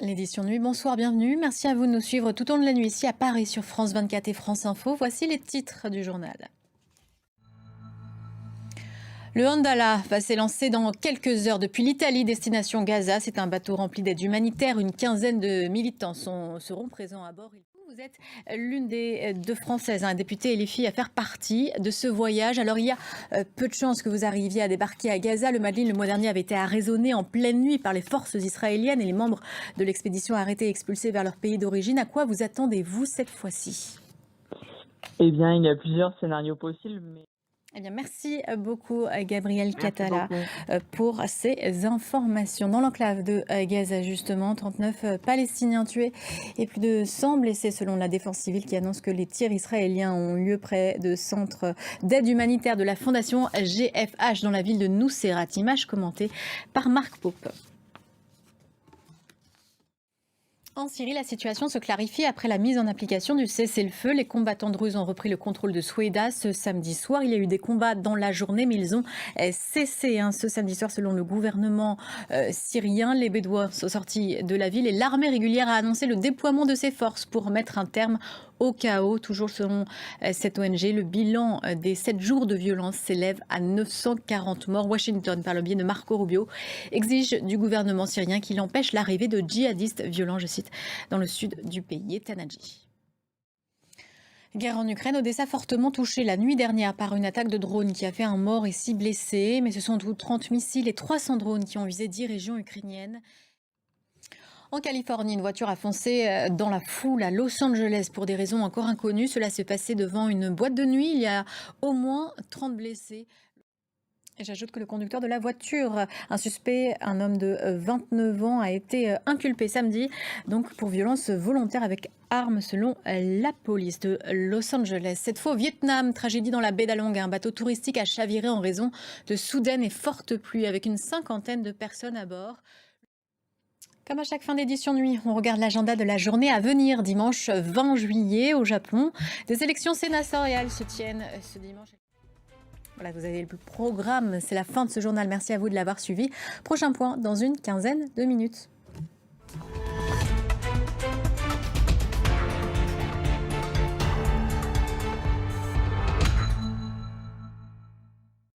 L'édition Nuit, bonsoir, bienvenue. Merci à vous de nous suivre tout au long de la nuit ici à Paris sur France 24 et France Info. Voici les titres du journal. Le Handala va s'élancer dans quelques heures depuis l'Italie, destination Gaza. C'est un bateau rempli d'aide humanitaire. Une quinzaine de militants seront présents à bord. Vous êtes l'une des deux Françaises, députée LFI, à faire partie de ce voyage. Alors il y a peu de chances que vous arriviez à débarquer à Gaza. Le Madeleine, le mois dernier, avait été arraisonné en pleine nuit par les forces israéliennes et les membres de l'expédition arrêtés et expulsés vers leur pays d'origine. À quoi vous attendez-vous cette fois-ci ? Eh bien, il y a plusieurs scénarios possibles, mais Eh bien, merci beaucoup, Gabriel merci Catala, beaucoup. pour ces informations. Dans l'enclave de Gaza, justement, 39 Palestiniens tués et plus de 100 blessés selon la défense civile qui annonce que les tirs israéliens ont lieu près de centres d'aide humanitaire de la fondation GFH dans la ville de Nuseirat. Image commentée par Marc Pope. En Syrie, la situation se clarifie après la mise en application du cessez-le-feu. Les combattants druzes ont repris le contrôle de Soueida ce samedi soir. Il y a eu des combats dans la journée, mais ils ont cessé ce samedi soir selon le gouvernement syrien. Les Bédouins sont sortis de la ville et l'armée régulière a annoncé le déploiement de ses forces pour mettre un terme au chaos. Toujours selon cette ONG, le bilan des 7 jours de violence s'élève à 940 morts. Washington, par le biais de Marco Rubio, exige du gouvernement syrien qu'il empêche l'arrivée de djihadistes violents, je cite, dans le sud du pays, Tanaji. Guerre en Ukraine, Odessa fortement touchée la nuit dernière par une attaque de drones qui a fait un mort et 6 blessés. Mais ce sont 30 missiles et 300 drones qui ont visé 10 régions ukrainiennes. En Californie, une voiture a foncé dans la foule à Los Angeles pour des raisons encore inconnues. Cela s'est passé devant une boîte de nuit. Il y a au moins 30 blessés. Et j'ajoute que le conducteur de la voiture, un suspect, un homme de 29 ans, a été inculpé samedi donc pour violence volontaire avec arme selon la police de Los Angeles. Cette fois au Vietnam, tragédie dans la baie d'Along. Un bateau touristique a chaviré en raison de soudaines et fortes pluies avec une cinquantaine de personnes à bord. Comme à chaque fin d'édition nuit, on regarde l'agenda de la journée à venir. Dimanche 20 juillet au Japon, des élections sénatoriales se tiennent ce dimanche. Voilà, vous avez le programme, c'est la fin de ce journal. Merci à vous de l'avoir suivi. Prochain point dans une quinzaine de minutes.